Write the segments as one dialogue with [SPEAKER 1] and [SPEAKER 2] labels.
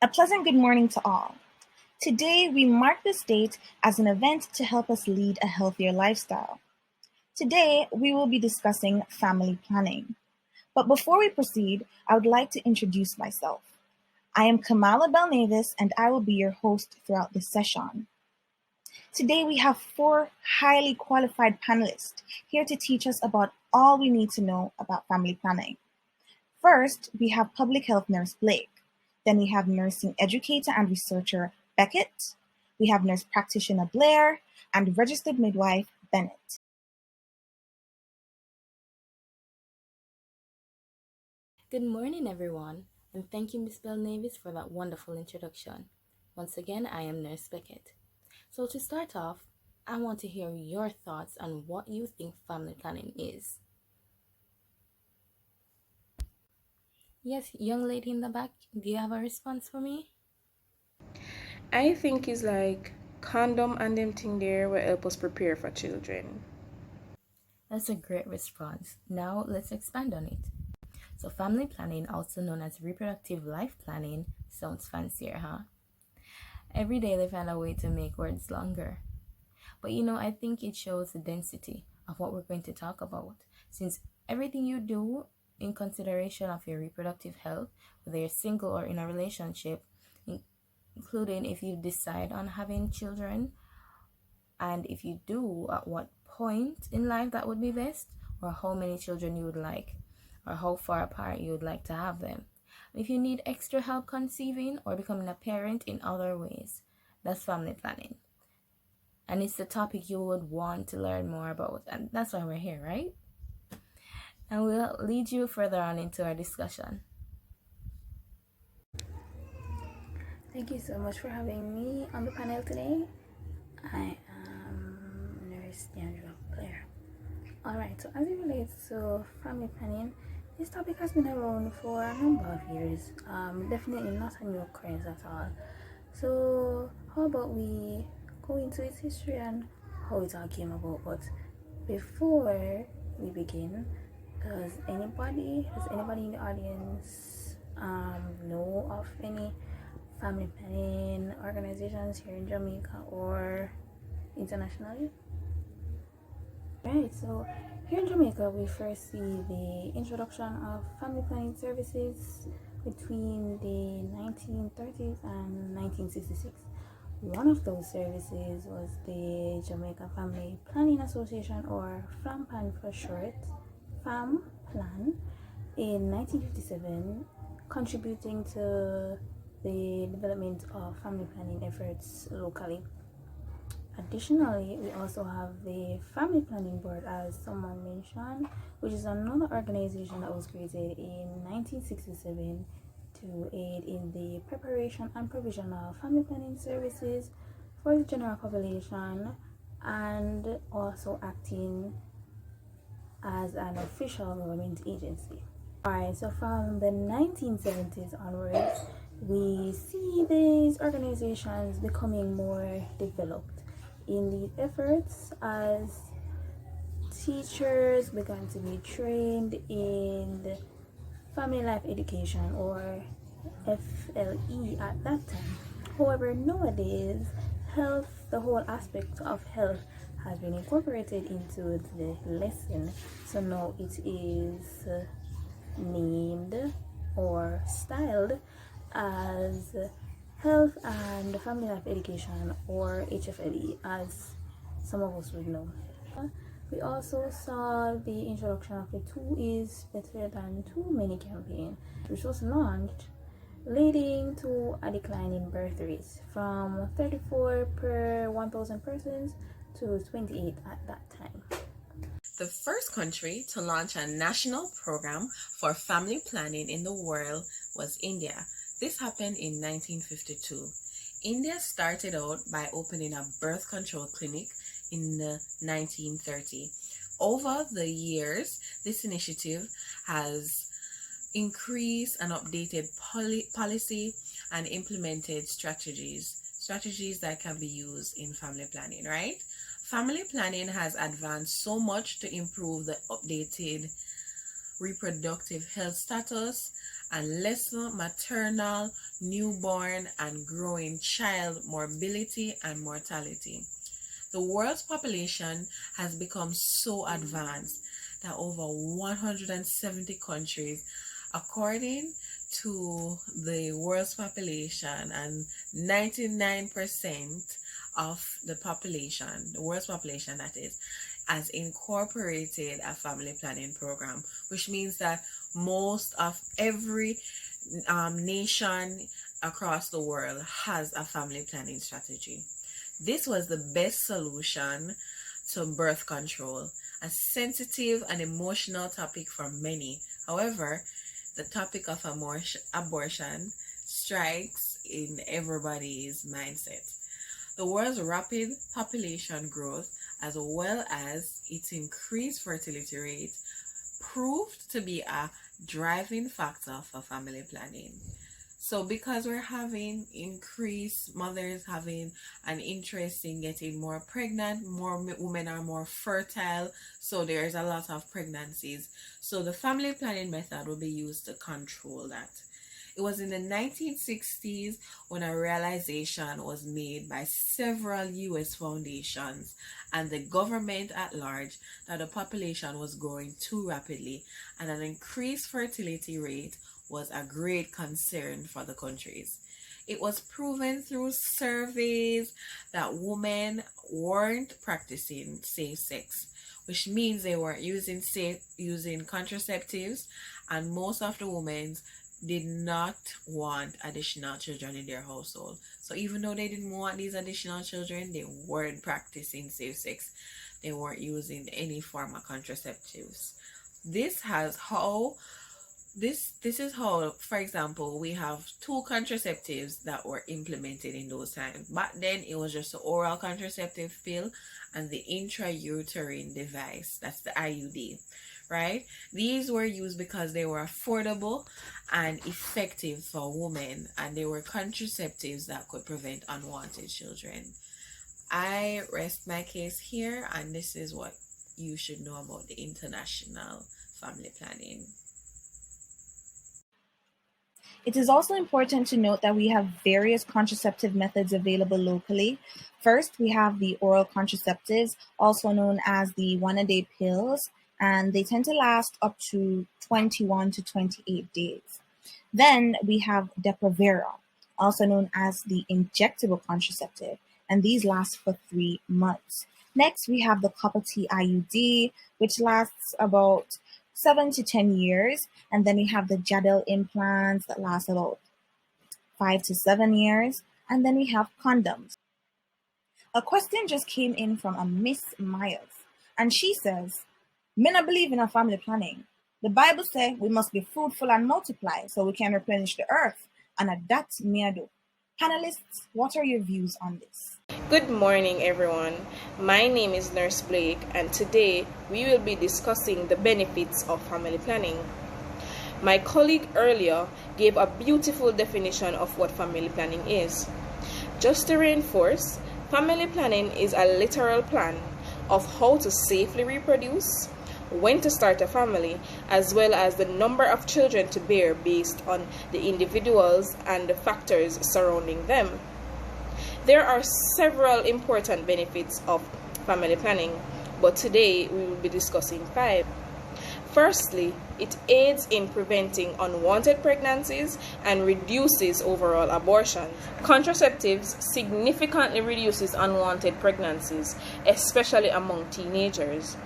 [SPEAKER 1] A pleasant good morning to all. Today, we mark this date as an event to help us lead a healthier lifestyle. Today, we will be discussing family planning. But before we proceed, I would like to introduce myself. I am Kamala Belnavis, and I will be your host throughout this session. Today, we have four highly qualified panelists here to teach us about all we need to know about family planning. First, we have public health nurse Blake. Then we have nursing educator and researcher Beckett. We have nurse practitioner Blair and registered midwife Bennett.
[SPEAKER 2] Good morning, everyone, and thank you, Miss Belnavis, for that wonderful introduction. Once again, I am Nurse Beckett. So, to start off, I want to hear your thoughts on what you think family planning is. Yes, young lady in the back, do you have a response for me?
[SPEAKER 3] I think it's like condom and them thing there will help us prepare for children.
[SPEAKER 2] That's a great response. Now, let's expand on it. So, family planning, also known as reproductive life planning, sounds fancier, huh? Every day they find a way to make words longer. But I think it shows the density of what we're going to talk about. Since everything you do in consideration of your reproductive health, whether you're single or in a relationship, including if you decide on having children, and if you do, at what point in life that would be best, or how many children you would like, or how far apart you would like to have them. If you need extra help conceiving or becoming a parent in other ways, that's family planning. And it's the topic you would want to learn more about, and that's why we're here, right? And we'll lead you further on into our discussion.
[SPEAKER 4] Thank you so much for having me on the panel today. I am Nurse D'Angelo Blair. Alright, so as it relates to family planning, this topic has been around for a number of years. Definitely not a new craze at all. So, how about we go into its history and how it all came about? But before we begin, does anybody in the audience know of any family planning organizations here in Jamaica or internationally? Right, so here in Jamaica, we first see the introduction of family planning services between the 1930s and 1966. One of those services was the Jamaica Family Planning Association, or FAMPLAN for short, FAMPLAN, in 1957, contributing to the development of family planning efforts locally. Additionally, we also have the Family Planning Board, as someone mentioned, which is another organization that was created in 1967 to aid in the preparation and provision of family planning services for the general population, and also acting as an official government agency. Alright, so from the 1970s onwards, we see these organizations becoming more developed in these efforts as teachers began to be trained in the family life education, or FLE, at that time. However, nowadays, the whole aspect of health has been incorporated into the lesson. So now it is named or styled as Health and Family Life Education, or HFLE, as some of us would know. We also saw the introduction of the Two is Better Than Too Many campaign, which was launched, leading to a decline in birth rates from 34 per 1,000 persons to 28 at that time.
[SPEAKER 5] The first country to launch a national program for family planning in the world was India. This happened in 1952. India started out by opening a birth control clinic in the 1930. Over the years, this initiative has increased and updated policy and implemented strategies that can be used in family planning, right? Family planning has advanced so much to improve the updated reproductive health status and lessen maternal newborn and growing child morbidity and mortality. The world's population has become so advanced that over 170 countries, according to the world's population, and 99% of the population, the world's population that is, has incorporated a family planning program, which means that most of every nation across the world has a family planning strategy. This was the best solution to birth control, a sensitive and emotional topic for many. However, the topic of abortion strikes in everybody's mindset. The world's rapid population growth, as well as its increased fertility rate, proved to be a driving factor for family planning. So because we're having increased mothers having an interest in getting more pregnant, more women are more fertile, so there's a lot of pregnancies. So the family planning method will be used to control that. It was in the 1960s when a realization was made by several US foundations and the government at large that the population was growing too rapidly and an increased fertility rate was a great concern for the countries. It was proven through surveys that women weren't practicing safe sex, which means they weren't using contraceptives, and most of the women did not want additional children in their household. So even though they didn't want these additional children, they weren't practicing safe sex. They weren't using any form of contraceptives. This is how, for example, we have 2 contraceptives that were implemented in those times. Back then, it was just the oral contraceptive pill and the intrauterine device, that's the IUD, right? These were used because they were affordable and effective for women, and they were contraceptives that could prevent unwanted children. I rest my case here, and this is what you should know about the international family planning.
[SPEAKER 1] It is also important to note that we have various contraceptive methods available locally. First, we have the oral contraceptives, also known as the one-a-day pills, and they tend to last up to 21 to 28 days. Then we have Depo-Provera, also known as the injectable contraceptive, and these last for 3 months. Next, we have the copper T IUD, which lasts about 7 to 10 years, and then we have the Jadel implants that last about 5 to 7 years, and then we have condoms. A question just came in from a Miss Myers, and she says, "Me not believe in a family planning. The Bible says we must be fruitful and multiply so we can replenish the earth, and that me I do." Panelists, what are your views on this?
[SPEAKER 3] Good morning, everyone. My name is Nurse Blake, and today we will be discussing the benefits of family planning. My colleague earlier gave a beautiful definition of what family planning is. Just to reinforce, family planning is a literal plan of how to safely reproduce, when to start a family, as well as the number of children to bear based on the individuals and the factors surrounding them. There are several important benefits of family planning, but today we will be discussing 5. Firstly, it aids in preventing unwanted pregnancies and reduces overall abortion. Contraceptives significantly reduces unwanted pregnancies, especially among teenagers.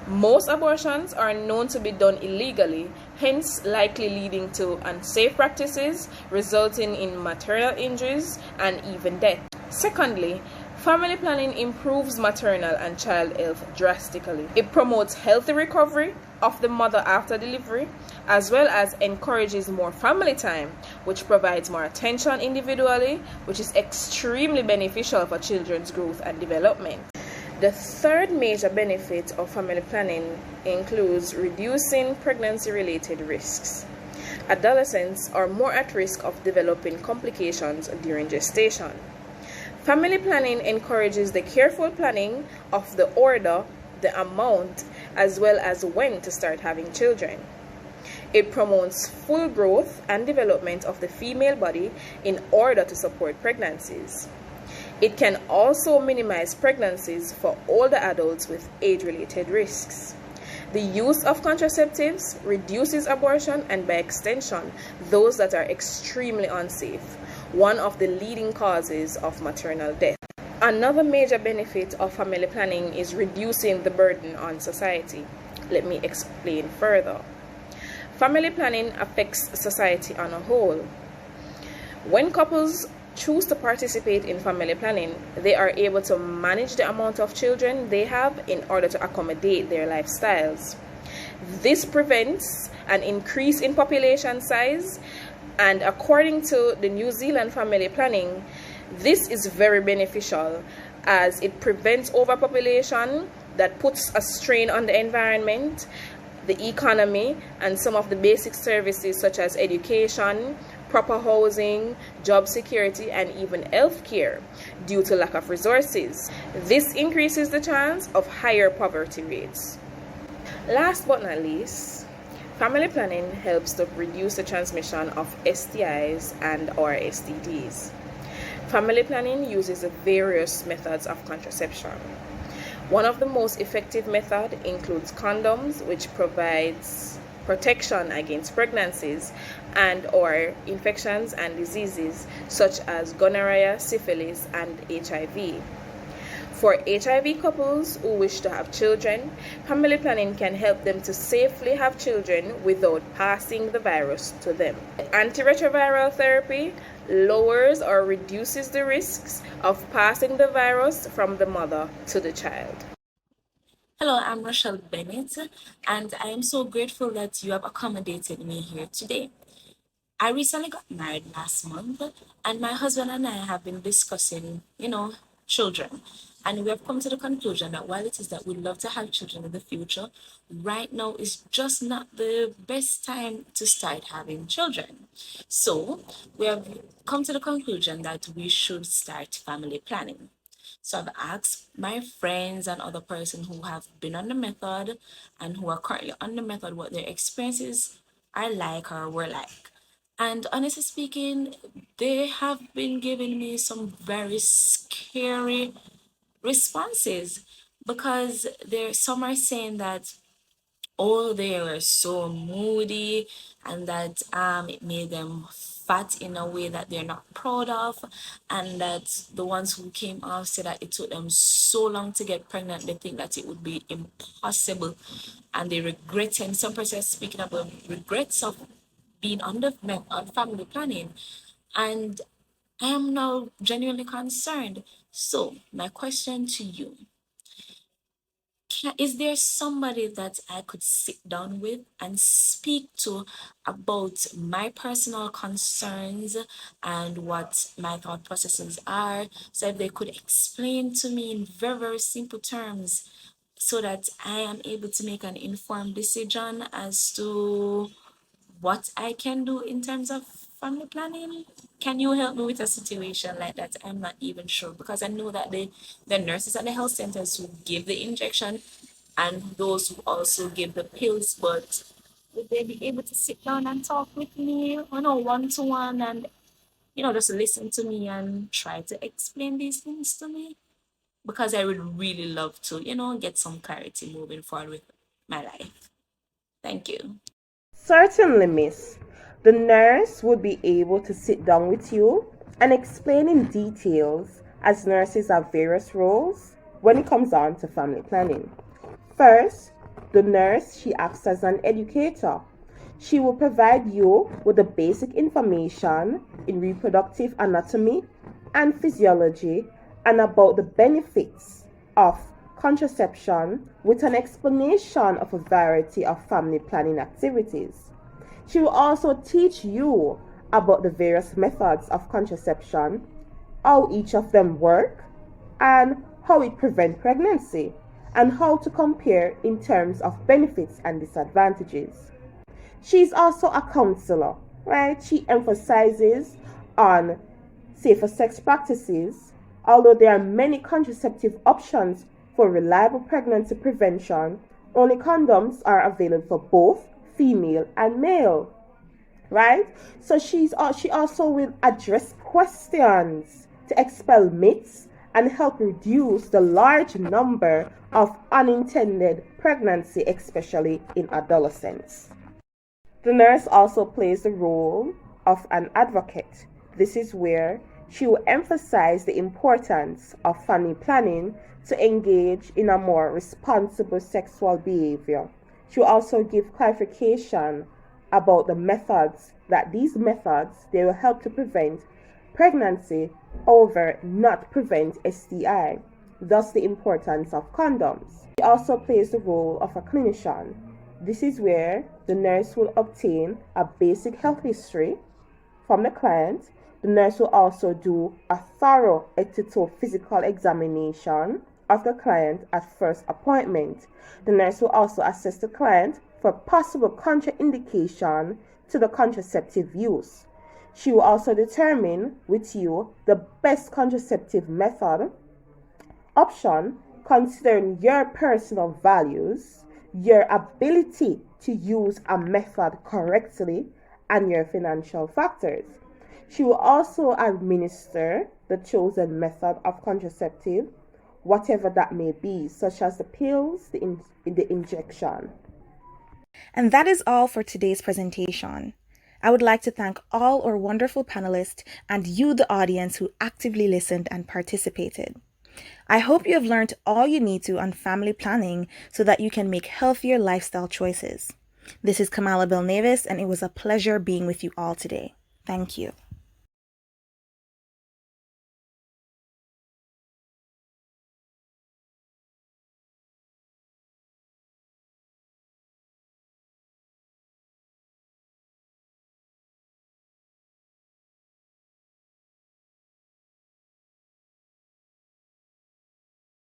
[SPEAKER 3] Most abortions are known to be done illegally, hence likely leading to unsafe practices, resulting in maternal injuries and even death. Secondly, family planning improves maternal and child health drastically. It promotes healthy recovery of the mother after delivery, as well as encourages more family time, which provides more attention individually, which is extremely beneficial for children's growth and development. The third major benefit of family planning includes reducing pregnancy-related risks. Adolescents are more at risk of developing complications during gestation. Family planning encourages the careful planning of the order, the amount, as well as when to start having children. It promotes full growth and development of the female body in order to support pregnancies. It can also minimize pregnancies for older adults with age-related risks. The use of contraceptives reduces abortion and, by extension, those that are extremely unsafe, one of the leading causes of maternal death. Another major benefit of family planning is reducing the burden on society. Let me explain further. Family planning affects society on a whole. When couples choose to participate in family planning, they are able to manage the amount of children they have in order to accommodate their lifestyles. This prevents an increase in population size, and according to the New Zealand family planning, this is very beneficial as it prevents overpopulation that puts a strain on the environment, the economy, and some of the basic services such as education, proper housing, job security, and even health care due to lack of resources. This increases the chance of higher poverty rates. Last but not least, family planning helps to reduce the transmission of STIs and or STDs. Family planning uses various methods of contraception. One of the most effective methods includes condoms, which provides protection against pregnancies and or infections and diseases such as gonorrhea, syphilis, and HIV. For HIV couples who wish to have children, family planning can help them to safely have children without passing the virus to them. Antiretroviral therapy lowers or reduces the risks of passing the virus from the mother to the child.
[SPEAKER 2] Hello, I'm Rochelle Bennett, and I am so grateful that you have accommodated me here today. I recently got married last month, and my husband and I have been discussing, children. And we have come to the conclusion that while it is that we'd love to have children in the future, right now is just not the best time to start having children. So we have come to the conclusion that we should start family planning. So I've asked my friends and other persons who have been on the method and who are currently on the method what their experiences are like or were like. And honestly speaking, they have been giving me some very scary responses because some are saying that they were so moody and that it made them fat in a way that they're not proud of, and that the ones who came off said that it took them so long to get pregnant they think that it would be impossible, and they regret, and some persons speaking about regrets of being on family planning. And I am now genuinely concerned. So my question to you, is there somebody that I could sit down with and speak to about my personal concerns and what my thought processes are, so if they could explain to me in very, very simple terms so that I am able to make an informed decision as to what I can do in terms of family planning? Can you help me with a situation like that? I'm not even sure, because I know that the nurses at the health centers who give the injection and those who also give the pills, but would they be able to sit down and talk with me, one-to-one, and just listen to me and try to explain these things to me? Because I would really love to, get some clarity moving forward with my life. Thank you.
[SPEAKER 6] Certainly, miss. The nurse would be able to sit down with you and explain in details, as nurses have various roles when it comes on to family planning. First, the nurse, she acts as an educator. She will provide you with the basic information in reproductive anatomy and physiology and about the benefits of contraception with an explanation of a variety of family planning activities. She will also teach you about the various methods of contraception, how each of them work, and how it prevents pregnancy, and how to compare in terms of benefits and disadvantages. She is also a counselor, right? She emphasizes on safer sex practices. Although there are many contraceptive options for reliable pregnancy prevention, only condoms are available for both female, and male. Right? So she also will address questions to expel myths and help reduce the large number of unintended pregnancy, especially in adolescents. The nurse also plays the role of an advocate. This is where she will emphasize the importance of family planning to engage in a more responsible sexual behavior. She will also give clarification about the methods, that these methods, they will help to prevent pregnancy, however, not prevent STI, thus the importance of condoms. She also plays the role of a clinician. This is where the nurse will obtain a basic health history from the client. The nurse will also do a thorough physical examination of the client at first appointment. The nurse will also assess the client for possible contraindication to the contraceptive use. She will also determine with you the best contraceptive method option considering your personal values, your ability to use a method correctly, and your financial factors. She will also administer the chosen method of contraceptive, whatever that may be, such as the pills, the injection.
[SPEAKER 1] And that is all for today's presentation. I would like to thank all our wonderful panelists and you, the audience, who actively listened and participated. I hope you have learned all you need to on family planning so that you can make healthier lifestyle choices. This is Kamala Belnavis, and it was a pleasure being with you all today. Thank you.